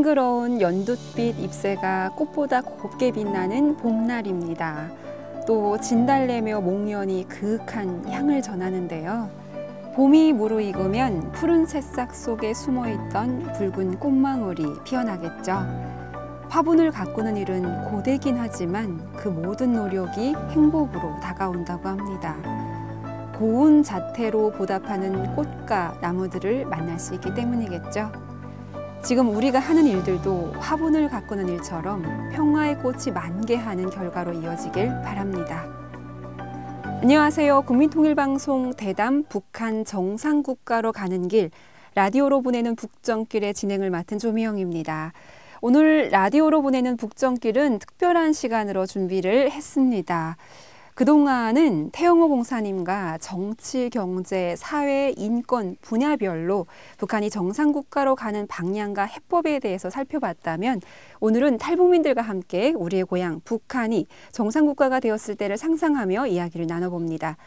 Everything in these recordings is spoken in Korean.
싱그러운 연두빛 잎새가 꽃보다 곱게 빛나는 봄날입니다. 또 진달래며 목련이 그윽한 향을 전하는데요. 봄이 무르익으면 푸른 새싹 속에 숨어있던 붉은 꽃망울이 피어나겠죠. 화분을 가꾸는 일은 고되긴 하지만 그 모든 노력이 행복으로 다가온다고 합니다. 고운 자태로 보답하는 꽃과 나무들을 만날 수 있기 때문이겠죠. 지금 우리가 하는 일들도 화분을 가꾸는 일처럼 평화의 꽃이 만개하는 결과로 이어지길 바랍니다. 안녕하세요. 국민통일방송 대담 북한 정상국가로 가는 길, 라디오로 보내는 북정길의 진행을 맡은 조미영입니다. 오늘 라디오로 보내는 북정길은 특별한 시간으로 준비를 했습니다. 그동안은 태영호 공사님과 정치, 경제, 사회, 인권 분야별로 북한이 정상국가로 가는 방향과 해법에 대해서 살펴봤다면 오늘은 탈북민들과 함께 우리의 고향 북한이 정상국가가 되었을 때를 상상하며 이야기를 나눠봅니다.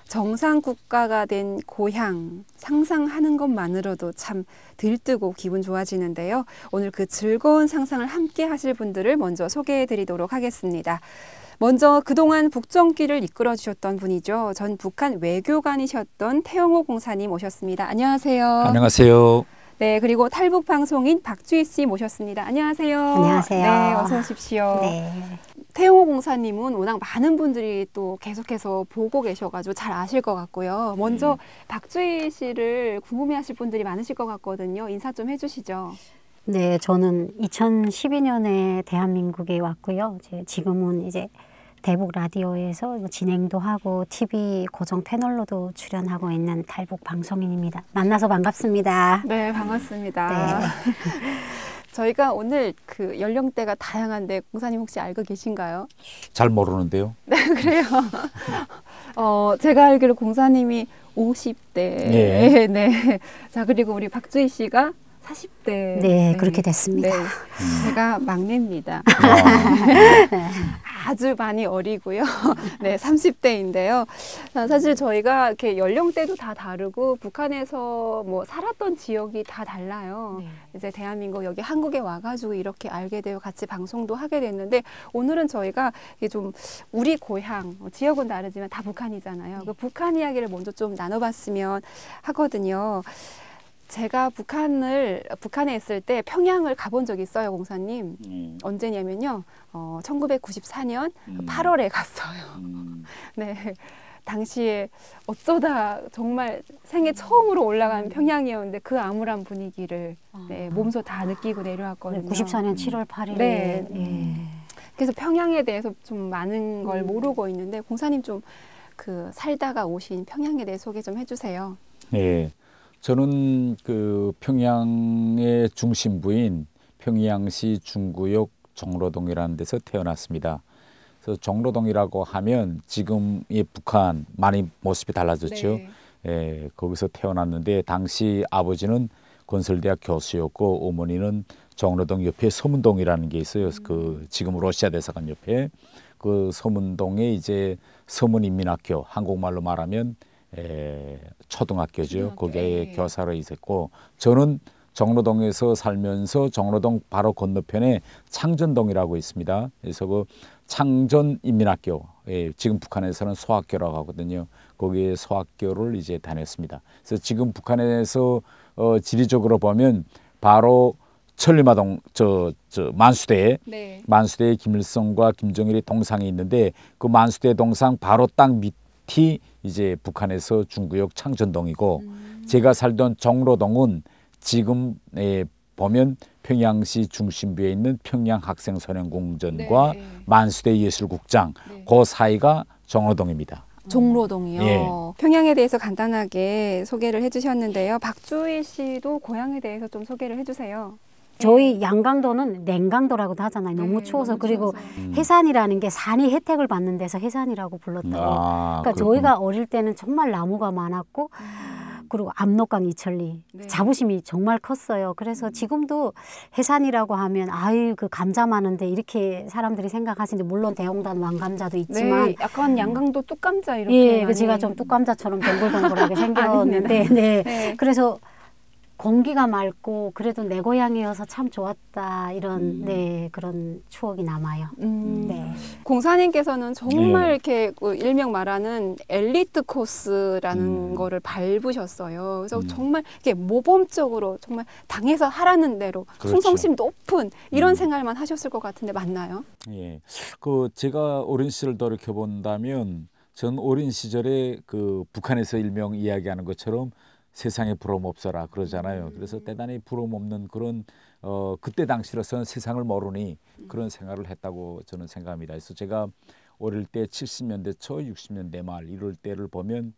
정상국가가 된 고향 상상하는 것만으로도 참 들뜨고 기분 좋아지는데요. 오늘 그 즐거운 상상을 함께 하실 분들을 먼저 소개해 드리도록 하겠습니다. 먼저 그동안 북정길을 이끌어 주셨던 분이죠. 전 북한 외교관이셨던 태영호 공사님 모셨습니다. 안녕하세요. 안녕하세요. 네, 그리고 탈북 방송인 박주희 씨 모셨습니다. 안녕하세요. 안녕하세요. 네, 어서 오십시오. 네. 태영호 공사님은 워낙 많은 분들이 또 계속해서 보고 계셔가지고 잘 아실 것 같고요. 먼저 박주희 씨를 궁금해하실 분들이 많으실 것 같거든요. 인사 좀 해주시죠. 네, 저는 2012년에 대한민국에 왔고요. 지금은 이제 대북 라디오에서 진행도 하고 TV 고정 패널로도 출연하고 있는 탈북 방송인입니다. 만나서 반갑습니다. 네, 반갑습니다. 네. 저희가 오늘 그 연령대가 다양한데 공사님 혹시 알고 계신가요? 잘 모르는데요. 네, 그래요. 제가 알기로 공사님이 50대. 네. 네. 자, 그리고 우리 박주희 씨가 40대. 네, 그렇게 됐습니다. 네. 제가 막내입니다. 아주 많이 어리고요. 네, 30대인데요. 사실 저희가 이렇게 연령대도 다 다르고 북한에서 뭐 살았던 지역이 다 달라요. 네. 이제 대한민국 여기 한국에 와가지고 이렇게 알게 되어 같이 방송도 하게 됐는데 오늘은 저희가 좀 우리 고향, 지역은 다르지만 다 북한이잖아요. 그 북한 이야기를 먼저 좀 나눠봤으면 하거든요. 제가 북한에 있을 때 평양을 가본 적이 있어요, 공사님. 언제냐면요, 1994년 8월에 갔어요. 네, 당시에 어쩌다 정말 생애 처음으로 올라간 평양이었는데 그 암울한 분위기를 네, 몸소 다 느끼고 내려왔거든요. 94년 7월 8일. 네. 그래서 평양에 대해서 좀 많은 걸 모르고 있는데 공사님 좀 그 살다가 오신 평양에 대해 소개 좀 해주세요. 네. 저는 그 평양의 중심부인 평양시 중구역 종로동이라는 데서 태어났습니다. 그래서 종로동이라고 하면 지금의 북한 많이 모습이 달라졌죠. 네. 예, 거기서 태어났는데 당시 아버지는 건설대학 교수였고 어머니는 종로동 옆에 서문동이라는 게 있어요. 그 지금 러시아 대사관 옆에 그 서문동에 이제 서문인민학교, 한국말로 말하면 초등학교죠. 거기에 교사로 있었고 저는 종로동에서 살면서 종로동 바로 건너편에 창전동이라고 있습니다. 그래서 그 창전인민학교, 지금 북한에서는 소학교라고 하거든요. 거기에 소학교를 이제 다녔습니다. 그래서 지금 북한에서 지리적으로 보면 바로 천리마동 만수대, 네. 만수대에 김일성과 김정일이 동상이 있는데 그 만수대 동상 바로 땅 밑이 이제 북한에서 중구역 창전동이고 제가 살던 종로동은 지금 보면 평양시 중심부에 있는 평양학생소년궁전과 네. 만수대 예술국장 네. 그 사이가 종로동입니다. 종로동이요. 예. 평양에 대해서 간단하게 소개를 해주셨는데요. 박주희 씨도 고향에 대해서 좀 소개를 해주세요. 저희 양강도는 냉강도라고도 하잖아요. 너무 네, 추워서. 너무 그리고 추워서. 해산이라는 게 산이 혜택을 받는 데서 해산이라고 불렀다고. 그러니까 그렇구나. 저희가 어릴 때는 정말 나무가 많았고 그리고 압록강 이천리 네. 자부심이 정말 컸어요. 그래서 지금도 해산이라고 하면 아유 그 감자 많은데 이렇게 사람들이 생각하시는데 물론 대홍단 왕감자도 있지만 네, 약간 양강도 뚝감자 이렇게 예, 그 제가 좀 뚝감자처럼 동글동글하게 생겼는데 네. 네. 그래서 공기가 맑고 그래도 내 고향이어서 참 좋았다 이런 네 그런 추억이 남아요. 네. 공사님께서는 정말 네. 이렇게 그 일명 말하는 엘리트 코스라는 거를 밟으셨어요. 그래서 정말 이렇게 모범적으로 정말 당에서 하라는 대로 그렇죠. 충성심 높은 이런 생활만 하셨을 것 같은데 맞나요? 예, 그 제가 어린 시절 돌이켜 본다면 전 어린 시절에 그 북한에서 일명 이야기하는 것처럼 세상에 부러움 없어라 그러잖아요. 그래서 대단히 부러움 없는 그런 그때 당시로서는 세상을 모르니 그런 생활을 했다고 저는 생각합니다. 그래서 제가 어릴 때 70년대 초 60년대 말 이럴 때를 보면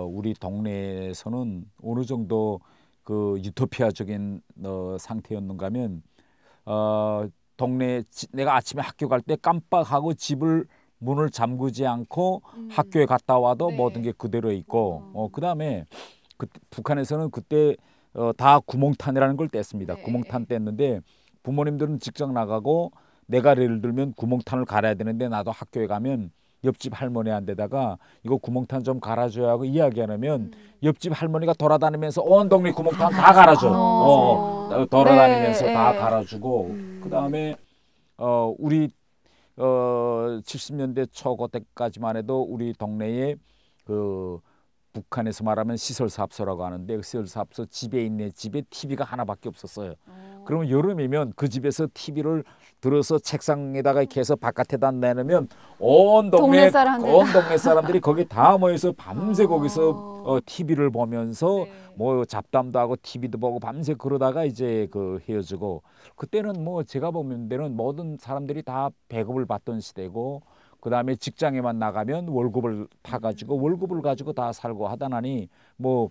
우리 동네에서는 어느 정도 그 유토피아적인 상태였는가 하면 동네 내가 아침에 학교 갈 때 깜빡하고 집을 문을 잠그지 않고 학교에 갔다 와도 네. 모든 게 그대로 있고 그다음에 북한에서는 그때 다 구멍탄이라는 걸 뗐습니다. 네. 구멍탄 뗐는데 부모님들은 직접 나가고 내가 예를 들면 구멍탄을 갈아야 되는데 나도 학교에 가면 옆집 할머니한테다가 이거 구멍탄 좀 갈아줘야 하고 이야기 안 하면 옆집 할머니가 돌아다니면서 온 동네 구멍탄 다 갈아줘. 돌아다니면서 네. 다 갈아주고 그다음에 우리 70년대 초 그때까지만 해도 우리 동네에 그 북한에서 말하면 시설사업소라고 하는데 그 시설사업소 집에 있는 집에 TV가 하나밖에 없었어요. 그러면 여름이면 그 집에서 TV를 들어서 책상에다가 이렇게 해서 바깥에다 내놓으면 온 동네 사람들이 거기 다 모여서 밤새 거기서 TV를 보면서 뭐 잡담도 하고 TV도 보고 밤새 그러다가 이제 그 헤어지고 그때는 뭐 제가 보면 데는 모든 사람들이 다 배급을 받던 시대고 그다음에 직장에만 나가면 월급을 타가지고 월급을 가지고 다 살고 하다나니 뭐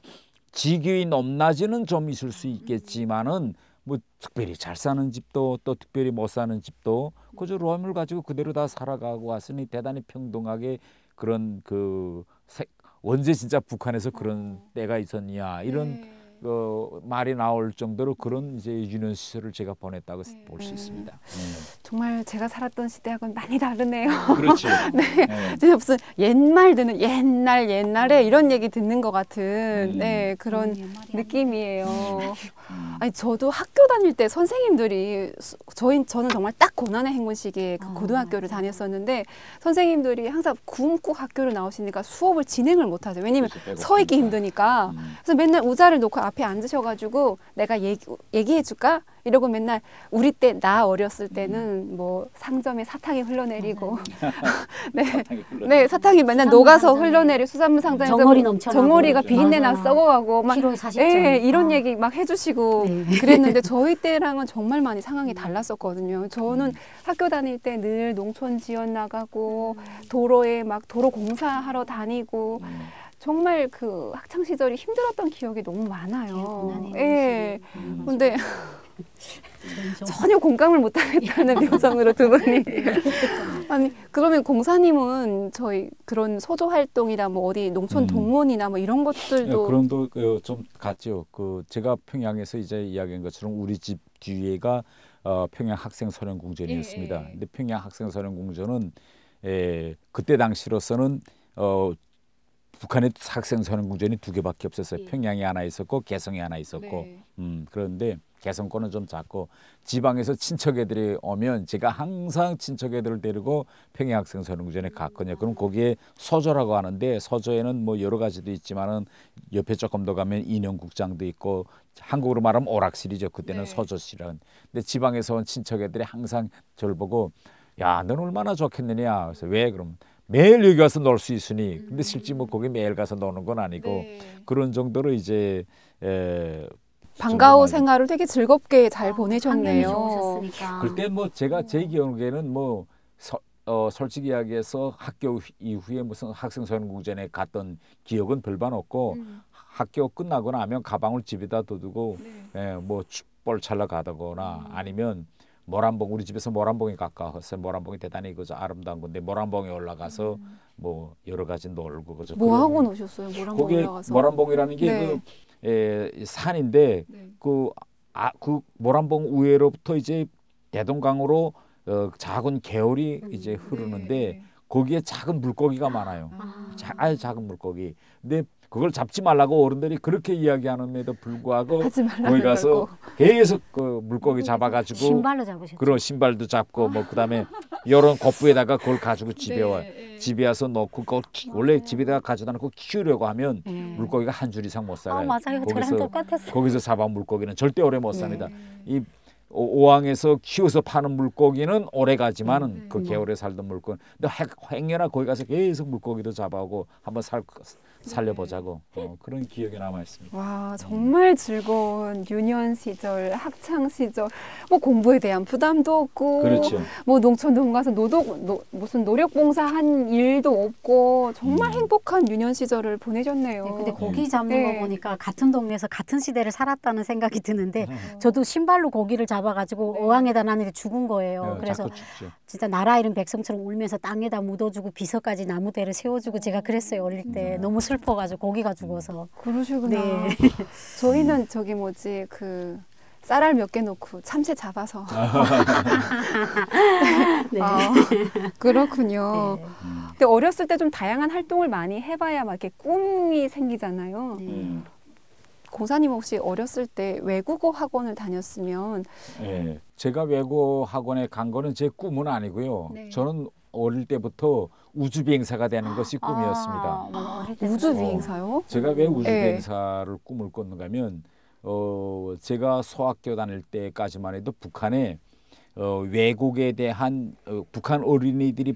직위 높낮이는 좀 있을 수 있겠지만은 뭐 특별히 잘 사는 집도 또 특별히 못 사는 집도 그저 로함을 가지고 그대로 다 살아가고 왔으니 대단히 평등하게 그런 언제 진짜 북한에서 그런 때가 있었냐 이런 말이 나올 정도로 그런 이제 유년 시절을 제가 보냈다고 볼 수 있습니다. 정말 제가 살았던 시대하고는 많이 다르네요. 그렇죠. 진짜 무슨 옛날에 이런 얘기 듣는 것 같은 그런 느낌이에요. 아니 저도 학교 다닐 때 선생님들이 저는 정말 딱 고난의 행군 시기에 그 고등학교를 다녔었는데 선생님들이 항상 굶고 학교를 나오시니까 수업을 진행을 못 하세요. 왜냐면 서 있기 힘드니까. 그래서 맨날 의자를 놓고 앞에 앉으셔가지고 내가 얘기해 줄까? 이러고 맨날 우리 때 나 어렸을 때는 뭐 상점에 사탕이 흘러내리고 사탕이 맨날 녹아서 흘러내리 수산물 상점에서 정어리가 비린내 나 썩어가고 막 이런 얘기 막 해주시고 그랬는데 저희 때랑은 정말 많이 상황이 달랐었거든요. 저는 학교 다닐 때 늘 농촌 지원 나가고 도로에 막 도로 공사하러 다니고 정말 그 학창 시절이 힘들었던 기억이 너무 많아요. 근데 전혀 공감을 못하겠다는 표정으로 두 분이. 아니 그러면 공사님은 저희 그런 소조 활동이나 뭐 어디 농촌 동문이나 뭐 이런 것들도 그런 도 좀 같죠. 그 제가 평양에서 이제 이야기한 것처럼 우리 집 뒤에가 평양 학생 소련 궁전이었습니다. 근데 평양 학생 소련 궁전은 그때 당시로서는 북한의 학생 소련 궁전이 2개밖에 없었어요. 평양에 하나 있었고 개성에 하나 있었고 그런데 개성권은 좀 작고 지방에서 친척애들이 오면 제가 항상 친척애들을 데리고 평양 학생 소련 궁전에 갔거든요. 그럼 거기에 소조라고 하는데 소조에는 뭐 여러 가지도 있지만은 옆에 조금 더 가면 인형국장도 있고 한국으로 말하면 오락실이죠. 그때는 소조실은. 근데 지방에서 온 친척애들이 항상 저를 보고 야, 넌 얼마나 좋겠느냐. 그래서 왜 그럼 매일 여기 가서 놀 수 있으니. 근데 실제 뭐 거기 매일 가서 노는 건 아니고 그런 정도로 이제 방과후 생활을 되게 즐겁게 잘 보내셨네요. 그때 뭐 제가 제 기억에는 뭐 솔직히 이야기해서 학교 이후에 무슨 학생 소련 궁전에 갔던 기억은 별반 없고 학교 끝나고 나면 가방을 집에다 둬두고 뭐 축볼 찰러 가거나 아니면 모란봉 우리 집에서 모란봉이 가까워서 모란봉이 대단히 그저 아름다운 건데 모란봉에 올라가서 뭐 여러 가지 놀고 그저 뭐 하고 노셨어요? 모란봉 올라가서 모란봉이라는 게 산인데 그 모란봉 우회로부터 이제 대동강으로 작은 개울이 이제 흐르는데 거기에 작은 물고기가 많아요. 아주 작은 물고기. 근데 그걸 잡지 말라고 어른들이 그렇게 이야기하는데도 불구하고 하지 말라고 거기 가서 그러고. 계속 그 물고기 잡아가지고 신발로 잡으셨죠? 그런 신발도 잡고 뭐 그다음에 이런 거부에다가 그걸 가지고 집에 와 집에 와서 넣고 그걸 원래 집에다가 가져다 놓고 키우려고 하면 물고기가 한 줄 이상 못 살아요. 맞아요. 저랑 똑같았어요. 거기서 잡아 물고기는 절대 오래 못 삽니다. 이 오왕에서 키워서 파는 물고기는 오래 가지만은 그 개울에 살던 물고기. 근데 행여나 거기 가서 계속 물고기도 잡아오고 한번 살려보자고 그런 기억이 남아 있습니다. 와, 정말 즐거운 유년 시절, 학창 시절, 뭐 공부에 대한 부담도 없고, 그렇죠. 뭐 농촌 가서 무슨 노력봉사한 일도 없고 정말 행복한 유년 시절을 보내셨네요. 네, 근데 고기 잡는 거 보니까 같은 동네에서 같은 시대를 살았다는 생각이 드는데 저도 신발로 고기를 잡아가지고 어항에다 놨는데 죽은 거예요. 그래서 진짜 나라 잃은 백성처럼 울면서 땅에다 묻어주고 비서까지 나무대를 세워주고 제가 그랬어요. 어릴 때 너무 슬퍼가지고 고기가 죽어서. 그러시구나. 네. 저희는 저기 뭐지 그 쌀알 몇 개 놓고 참새 잡아서. 네. 그렇군요. 네. 근데 어렸을 때 좀 다양한 활동을 많이 해봐야 막 이렇게 꿈이 생기잖아요. 고사님 혹시 어렸을 때 외국어 학원을 다녔으면? 네, 제가 외국어 학원에 간 거는 제 꿈은 아니고요. 네. 저는 어릴 때부터 우주비행사가 되는 것이 꿈이었습니다. 우주비행사요? 제가 왜 우주비행사를 꿈을 꿨는가 하면 제가 소학교 다닐 때까지만 해도 북한에 외국에 대한 북한 어린이들이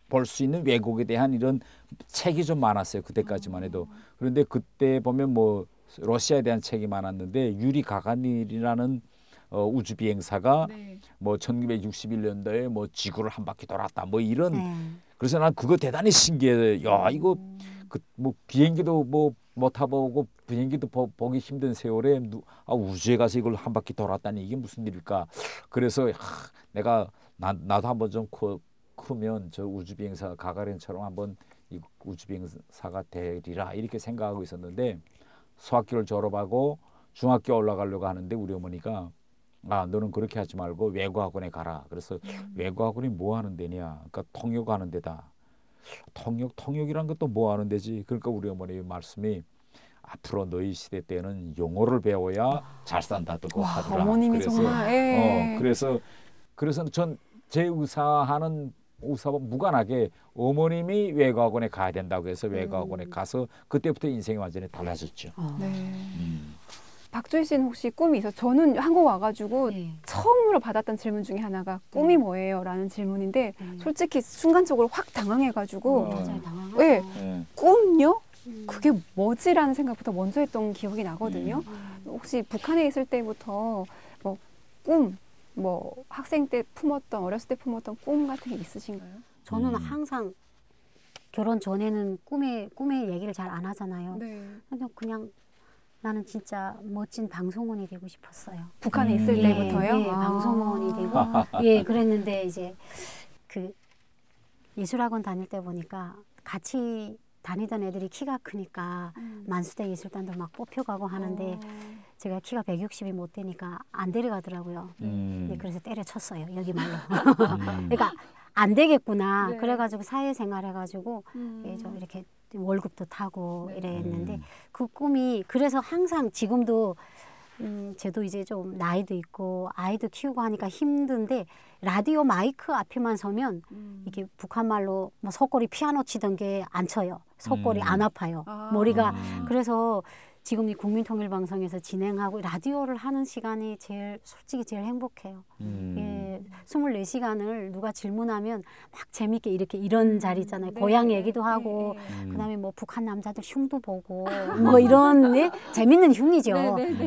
볼 수 있는 외국에 대한 이런 책이 좀 많았어요. 그때까지만 해도. 그런데 그때 보면 뭐 러시아에 대한 책이 많았는데 유리 가가닌이라는 우주 비행사가 뭐 1961년도에 뭐 지구를 한 바퀴 돌았다 뭐 이런 그래서 난 그거 대단히 신기해. 야 이거 그 뭐 비행기도 뭐 못 타보고 비행기도 보기 힘든 세월에 우주에 가서 이걸 한 바퀴 돌았다니 이게 무슨 일일까? 그래서 내가 나도 한번 좀 크면 저 우주 비행사 가가린처럼 한번 이 우주 비행사가 되리라 이렇게 생각하고 있었는데. 소학교를 졸업하고 중학교 올라가려고 하는데 우리 어머니가 너는 그렇게 하지 말고 외국학원에 가라. 그래서 외국학원이 뭐 하는 데냐? 그러니까 통역하는 데다. 통역이란 것도 뭐 하는 데지? 그러니까 우리 어머니 말씀이 앞으로 너희 시대 때는 영어를 배워야 잘 산다고 하더라. 어머님이 그래서, 정말 그래서 전 제 의사와 무관하게 어머님이 외국학원에 가야 된다고 해서 외국학원에 가서 그때부터 인생이 완전히 달라졌죠. 박주희 씨는 혹시 꿈이 있어요? 저는 한국 와가지고 처음으로 받았던 질문 중에 하나가 꿈이 뭐예요? 라는 질문인데 솔직히 순간적으로 확 당황해가지고 맞아요, 당황하죠. 꿈요? 그게 뭐지라는 생각부터 먼저 했던 기억이 나거든요. 혹시 북한에 있을 때부터 뭐 꿈, 뭐 학생 때 품었던 어렸을 때 품었던 꿈 같은 게 있으신가요? 저는 항상 결혼 전에는 꿈의 얘기를 잘 안 하잖아요. 그냥 나는 진짜 멋진 방송원이 되고 싶었어요. 북한에 있을 때부터요? 네, 방송원이 되고 그랬는데 이제 그 예술학원 다닐 때 보니까 같이 다니던 애들이 키가 크니까 만수대 예술단도 막 뽑혀가고 하는데 제가 키가 160이 못 되니까 안 데려가더라고요. 네, 그래서 때려쳤어요. 여기 말로. 그러니까 안 되겠구나. 그래가지고 사회생활 해가지고 이렇게 월급도 타고 이랬는데 그 꿈이 그래서 항상 지금도 저도 이제 좀 나이도 있고 아이도 키우고 하니까 힘든데 라디오 마이크 앞에만 서면 이게 북한말로 뭐 속골이 피아노 치던 게 안 쳐요. 속골이 안 아파요. 머리가 그래서 지금 이 국민통일방송에서 진행하고 라디오를 하는 시간이 솔직히 제일 행복해요. 24시간을 누가 질문하면 막 재밌게 이렇게 이런 자리 있잖아요. 고향 얘기도 하고 그다음에 뭐 북한 남자들 흉도 보고 뭐 이런 재밌는 흉이죠.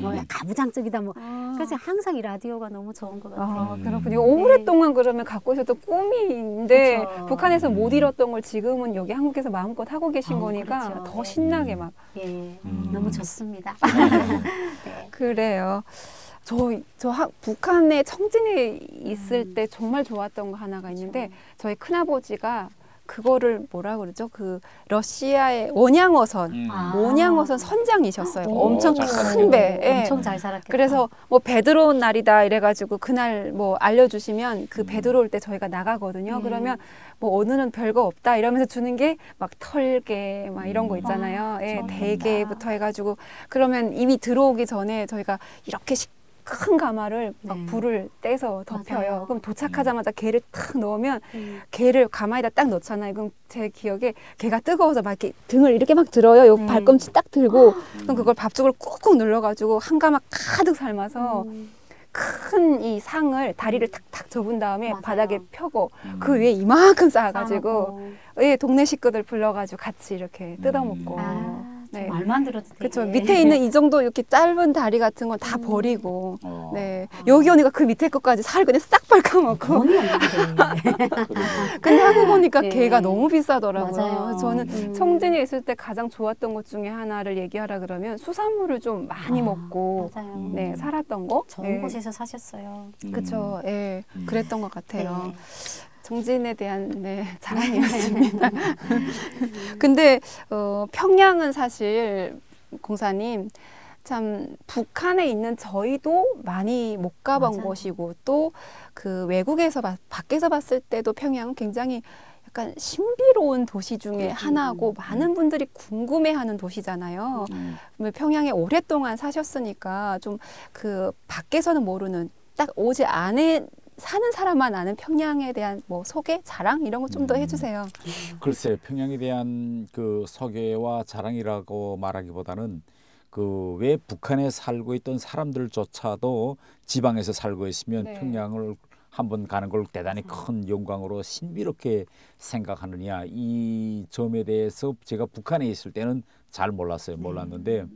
뭐 가부장적이다 뭐. 그래서 항상 이 라디오가 너무 좋은 것 같아요. 그렇군요. 오랫동안 그러면 갖고 있었던 꿈인데 그쵸. 북한에서 못 이뤘던 걸 지금은 여기 한국에서 마음껏 하고 계신 거니까 그렇죠. 더 신나게 막. 너무 좋습니다. 그래요. 북한에 청진에 있을 때 정말 좋았던 거 하나가 있는데 저희 큰아버지가 그거를 뭐라 그러죠? 그 러시아의 원양어선, 원양어선 선장이셨어요. 엄청 큰 배. 예. 엄청 잘 살았겠다. 그래서 뭐 배 들어온 날이다 이래가지고 그날 뭐 알려주시면 그 배 들어올 때 저희가 나가거든요. 그러면 뭐 오늘은 별거 없다 이러면서 주는 게 막 털개 막 이런 거 있잖아요. 예, 대게부터 해가지고 그러면 이미 들어오기 전에 저희가 이렇게 큰 가마를 막 불을 떼서 덮여요. 맞아요. 그럼 도착하자마자 게를 탁 넣으면 게를 가마에다 딱 넣잖아요. 그럼 제 기억에 게가 뜨거워서 막 이렇게 등을 이렇게 막 들어요. 요 발꿈치 딱 들고 그럼 그걸 밥죽을 꾹꾹 눌러가지고 한 가마 가득 삶아서 큰 이 상을 다리를 탁탁 접은 다음에 맞아요. 바닥에 펴고 그 위에 이만큼 쌓아가지고 예, 동네 식구들 불러가지고 같이 이렇게 뜯어먹고 네. 말만 들어도 되게. 그렇죠. 밑에 있는 이 정도 이렇게 짧은 다리 같은 건 다 버리고 네 여기 오니까 그 밑에 것까지 살 그냥 싹 밟아먹고 돈이 없는데. 근데 하고 보니까 네. 게가 너무 비싸더라고요. 맞아요. 그래서 저는 청진에 있을 때 가장 좋았던 것 중에 하나를 얘기하라 그러면 수산물을 좀 많이 먹고 맞아요. 네 살았던 거. 좋은 네. 곳에서 사셨어요. 그렇죠. 예, 그랬던 것 같아요. 네. 정진에 대한 네, 자랑이었습니다. 근데 평양은 사실 공사님 참 북한에 있는 저희도 많이 못 가본 맞아요. 곳이고 또 그 외국에서 밖에서 봤을 때도 평양은 굉장히 약간 신비로운 도시 중에 하나고 많은 분들이 궁금해하는 도시잖아요. 평양에 오랫동안 사셨으니까 좀 그 밖에서는 모르는 딱 오지 안에 사는 사람만 아는 평양에 대한 뭐 소개, 자랑 이런 거 좀 더 해주세요. 글쎄요, 평양에 대한 그 소개와 자랑이라고 말하기보다는 그 왜 북한에 살고 있던 사람들조차도 지방에서 살고 있으면 네. 평양을 한번 가는 걸 대단히 큰 영광으로 신비롭게 생각하느냐, 이 점에 대해서 제가 북한에 있을 때는 잘 몰랐는데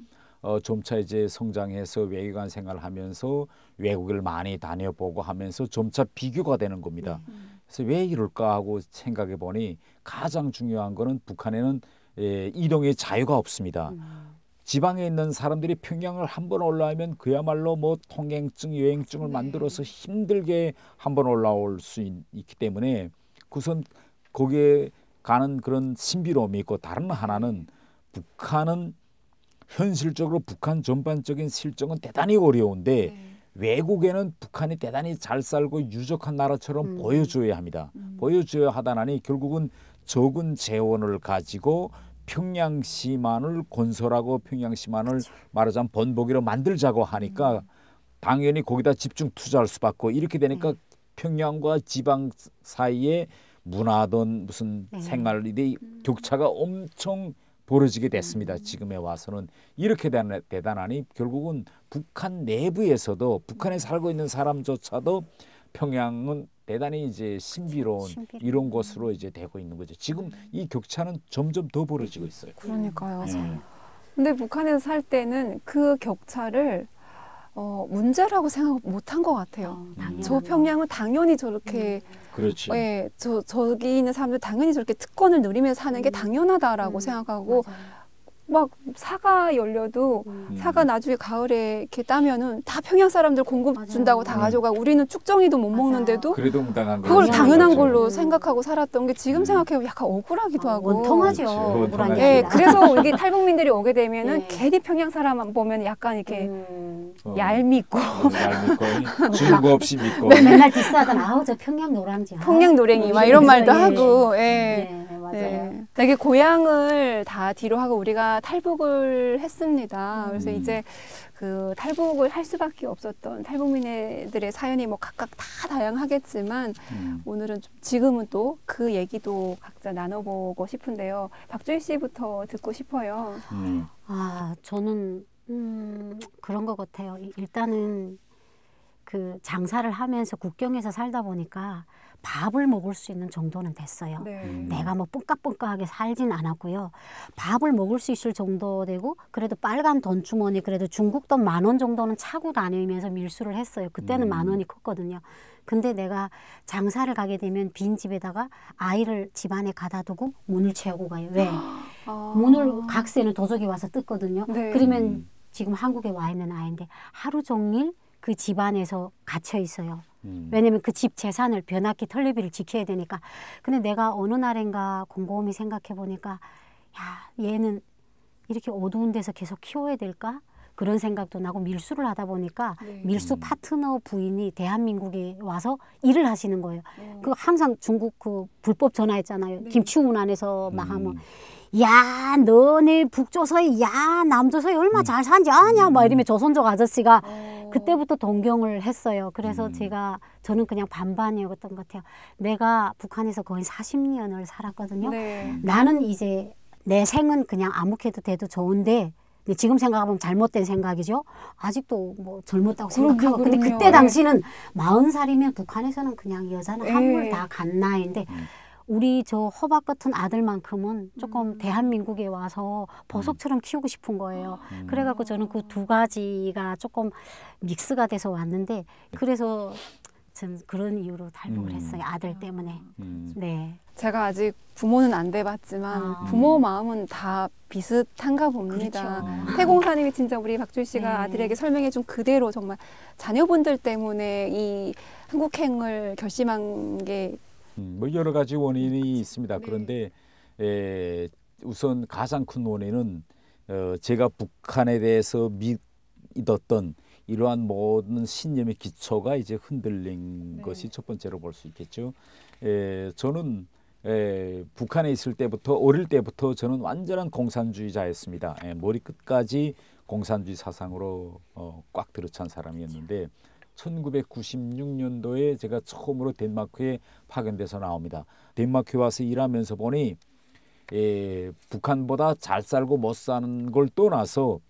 점차 이제 성장해서 외교관 생활을 하면서 외국을 많이 다녀보고 하면서 점차 비교가 되는 겁니다. 그래서 왜 이럴까 하고 생각해 보니 가장 중요한 거는 북한에는 이동의 자유가 없습니다. 지방에 있는 사람들이 평양을 한번 올라오면 그야말로 뭐 통행증, 여행증을 만들어서 힘들게 한번 올라올 수 있기 때문에 우선 거기에 가는 그런 신비로움이 있고, 다른 하나는 북한은 현실적으로 북한 전반적인 실정은 대단히 어려운데 외국에는 북한이 대단히 잘 살고 유적한 나라처럼 보여줘야 합니다. 보여줘야 하다나니 결국은 적은 재원을 가지고 평양시만을 건설하고 평양시만을 말하자면 번복이로 만들자고 하니까 당연히 거기다 집중 투자할 수밖에, 이렇게 되니까 평양과 지방 사이에 문화든 무슨 생활이 격차가 엄청 벌어지게 됐습니다. 지금에 와서는 이렇게 대단하니 결국은 북한 내부에서도 북한에 살고 있는 사람조차도 평양은 대단히 이제 신비로운 이런 곳으로 이제 되고 있는 거죠. 지금 이 격차는 점점 더 벌어지고 있어요. 그러니까요. 근데 북한에서 살 때는 그 격차를 문제라고 생각 못한 것 같아요. 저 평양은 당연히 저렇게 그렇지. 예, 저기 있는 사람들 당연히 저렇게 특권을 누리면서 사는 게 당연하다라고 생각하고 막 사과 열려도 사과 나중에 가을에 이렇게 따면은 다 평양 사람들 공급 준다고 다 가져가고 우리는 축정이도 못 먹는데도 그래도 당한 그걸 거죠. 당연한 맞아요. 걸로 생각하고 살았던 게 지금 생각해보면 약간 억울하기도 하고. 원통하죠. 그렇죠. 억울한 게 예, 아니라. 그래서 이게 탈북민들이 오게 되면은 네. 괜히 평양 사람 보면 약간 이렇게 어, 얄밉고 잘 믿고 주는 거 없이 믿고. 맨날 디스하던 아우 저 평양 노랑지. 평양 노랭이 막 이런 말도 예. 하고. 예. 네, 맞아요. 네. 되게 고향을 다 뒤로 하고 우리가 탈북을 했습니다. 그래서 이제 그 탈북을 할 수밖에 없었던 탈북민들의 사연이 뭐 각각 다 다양하겠지만 오늘은 좀 지금은 또 그 얘기도 각자 나눠보고 싶은데요. 박주희 씨부터 듣고 싶어요. 아, 저는 그런 것 같아요. 일단은 그 장사를 하면서 국경에서 살다 보니까 밥을 먹을 수 있는 정도는 됐어요. 네. 내가 뭐 뽕까뽕까하게 살진 않았고요. 밥을 먹을 수 있을 정도 되고 그래도 빨간 돈 주머니 그래도 중국 돈 10,000원 정도는 차고 다니면서 밀수를 했어요. 그때는 10,000원이 컸거든요. 근데 내가 장사를 가게 되면 빈 집에다가 아이를 집안에 가다 두고 문을 채우고 가요. 왜? 문을 각세는 도적이 와서 뜯거든요. 네. 그러면 지금 한국에 와 있는 아이인데 하루 종일 그 집안에서 갇혀 있어요. 왜냐면 그 집 재산을 변압기 털리비를 지켜야 되니까. 근데 내가 어느 날인가 곰곰이 생각해 보니까 야, 얘는 이렇게 어두운 데서 계속 키워야 될까? 그런 생각도 나고 밀수를 하다 보니까 네. 밀수 파트너 부인이 대한민국에 와서 일을 하시는 거예요. 그 항상 중국 그 불법 전화했잖아요. 네. 김치훈 안에서 막 하면 야, 너네 북조서에 야, 남조서에 얼마 잘 산지 아냐? 막 이러면 조선족 아저씨가 그때부터 동경을 했어요. 그래서 저는 그냥 반반이었던 것 같아요. 내가 북한에서 거의 40년을 살았거든요. 네. 나는 이제 내 생은 그냥 아무개도 돼도 좋은데 근데 지금 생각하면 잘못된 생각이죠. 아직도 뭐 젊었다고 생각하고. 근데 그럼요. 그때 당시는 40살이면 북한에서는 그냥 여자는 네. 한물 다 간 나이인데 우리 저 호박 같은 아들만큼은 조금 대한민국에 와서 보석처럼 키우고 싶은 거예요. 그래갖고 저는 그 두 가지가 조금 믹스가 돼서 왔는데 그래서 전 그런 이유로 탈북을 했어요. 아들 때문에. 네. 제가 아직 부모는 안 돼봤지만 부모 마음은 다 비슷한가 봅니다. 그렇죠. 태공사님이 진짜 우리 박주희 씨가 네. 아들에게 설명해준 그대로 정말 자녀분들 때문에 이 한국행을 결심한 게 뭐 여러 가지 원인이 있습니다. 네. 그런데 우선 가장 큰 원인은 제가 북한에 대해서 믿었던 이러한 모든 신념의 기초가 이제 흔들린 네. 것이 첫 번째로 볼 수 있겠죠. 저는 북한에 있을 때부터 어릴 때부터 저는 완전한 공산주의자였습니다. 머리 끝까지 공산주의 사상으로 꽉 들어찬 사람이었는데 1996년도에 제가 처음으로 덴마크에 파견돼서 나옵니다. 덴마크에 와서 일하면서 보니 북한보다 잘 살고 못 사는 걸 떠나서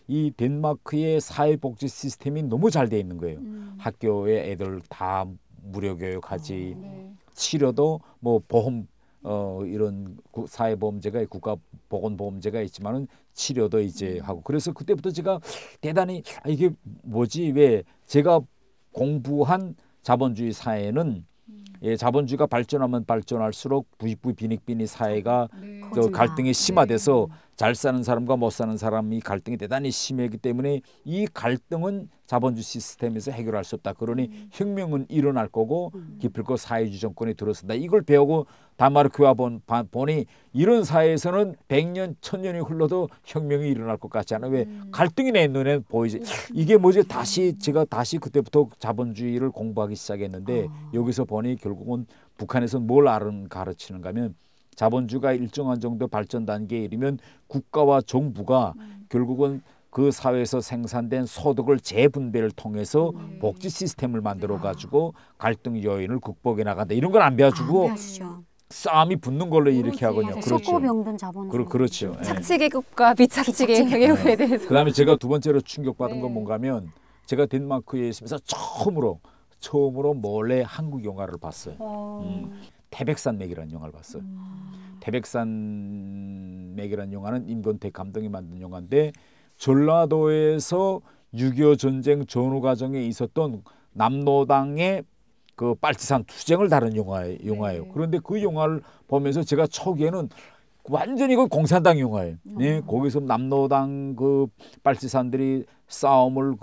이 덴마크의 사회복지 시스템이 너무 잘 돼 있는 거예요. 학교에 애들 다 무료 교육하지, 네. 치료도 뭐 보험 이런 사회보험제가 국가보건보험제가 있지만은 치료도 이제 하고 그래서 그때부터 제가 대단히 이게 뭐지 왜 제가 공부한 자본주의 사회는 자본주의가 발전하면 발전할수록 부익부 빈익빈의 사회가 네. 그 갈등이 심화돼서 네. 잘 사는 사람과 못 사는 사람이 갈등이 대단히 심하기 때문에 이 갈등은 자본주의 시스템에서 해결할 수 없다. 그러니 혁명은 일어날 거고 기필코 사회주의 정권이 들어선다. 이걸 배우고 다마르크와 보니 이런 사회에서는 100년, 1000년이 흘러도 혁명이 일어날 것 같지 않아. 왜 갈등이 내 눈에 보이지. 이게 뭐지? 제가 다시 그때부터 자본주의를 공부하기 시작했는데 여기서 보니 결국은 북한에서 뭘 가르치는가 하면 자본주의가 일정한 정도 발전 단계에 이르면 국가와 정부가 결국은 그 사회에서 생산된 소득을 재분배를 통해서 복지 시스템을 만들어 가지고 갈등 요인을 극복해 나간다. 이런 걸 안 배워주고 싸움이 붙는 걸로 이렇게 하거든요. 그렇죠. 썩고병든 자본주의. 그렇죠. 착취계급과 비착취계급에 대해서. 그다음에 제가 두 번째로 충격받은 건 뭔가하면 제가 덴마크에 있으면서 처음으로 몰래 한국 영화를 봤어요. 태백산맥이라는 영화를 봤어요. 태백산맥이라는 영화는 임권택 감독이 만든 영화인데 전라도에서 6.25 전쟁 전후 과정에 있었던 남노당의 그 빨치산 투쟁을 다룬 영화예요. 그런데 그 영화를 보면서 제가 초기에는 완전히 그 공산당 영화예요. 네, 거기서 남노당 그 빨치산들이 싸움을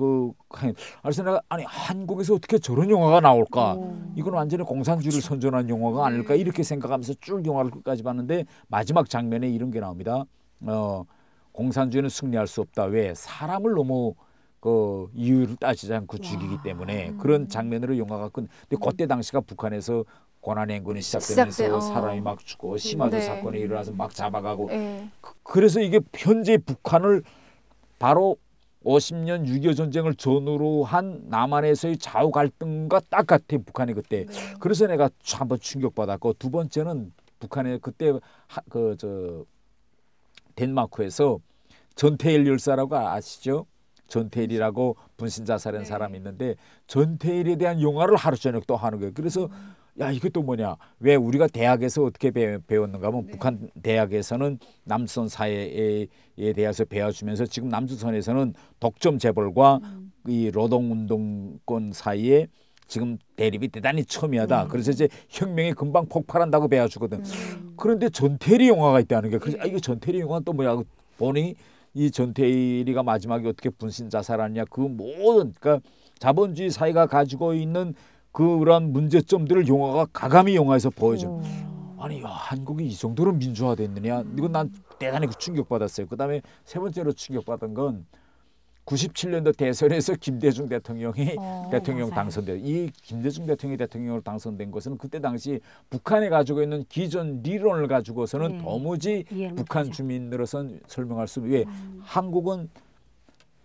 그래서 내가 아니 한국에서 어떻게 저런 영화가 나올까? 이건 완전히 공산주의를 선전한 영화가 아닐까 이렇게 생각하면서 쭉 영화를 끝까지 봤는데 마지막 장면에 이런 게 나옵니다. 공산주의는 승리할 수 없다. 왜? 사람을 너무 그 이유를 따지지 않고 죽이기 때문에 그런 장면으로 영화가 근데 그때 당시가 북한에서 고난행군이 시작되면서 사람이 막 죽고 시마드 사건이 일어나서 막 잡아가고 그래서 이게 현재 북한을 바로 50년 6.25 전쟁을 전후로 한 남한에서의 좌우 갈등과 딱 같아 북한이 그때. 그래서 내가 한번 충격받았고 두 번째는 북한에 그때 덴마크에서 전태일 열사라고 아시죠? 전태일이라고 분신자살한 사람이 있는데 전태일에 대한 영화를 하루 저녁 또 하는 거예요. 그래서 야 이게 또 뭐냐? 왜 우리가 대학에서 어떻게 배웠는가 하면 북한 대학에서는 남조선 사회에 대해서 배워주면서 지금 남조선에서는 독점 재벌과 이 노동운동권 사이에 지금 대립이 대단히 첨예하다. 그래서 이제 혁명이 금방 폭발한다고 배워주거든. 그런데 전태일이 영화가 있다는 게 그래서 이거 전태일 영화는 또 뭐야? 보니 이 전태일이가 마지막에 어떻게 분신 자살하냐 그 모든 그러니까 자본주의 사회가 가지고 있는 그런 문제점들을 영화가 가감히 영화에서 보여줘. 오. 아니, 야, 한국이 이 정도로 민주화됐느냐? 이건 난 대단히 충격받았어요. 그다음에 세 번째로 충격받은 건 97년도 대선에서 김대중 대통령이 대통령 맞아요. 당선돼. 이 김대중 대통령이 대통령으로 당선된 것은 그때 당시 북한에 가지고 있는 기존 리론을 가지고서는 네. 도무지 이해를 북한 못하죠. 주민으로서는 설명할 수 왜 한국은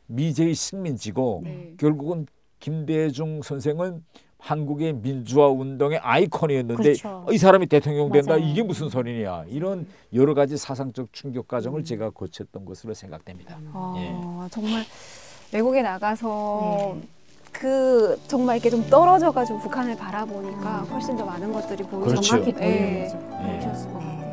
미제의 식민지고 네. 결국은 김대중 선생은 한국의 민주화 운동의 아이콘이었는데 그렇죠. 이 사람이 대통령 된다 맞아요. 이게 무슨 소리냐 이런 여러 가지 사상적 충격 과정을 제가 거쳤던 것으로 생각됩니다. 아, 정말 외국에 나가서 네. 그 정말 이렇게 좀 떨어져가지고 북한을 바라보니까 훨씬 더 많은 것들이 보이죠. 그렇죠. 정확히 네. 보이는 거죠. 예. 보이셨을 것 같아요.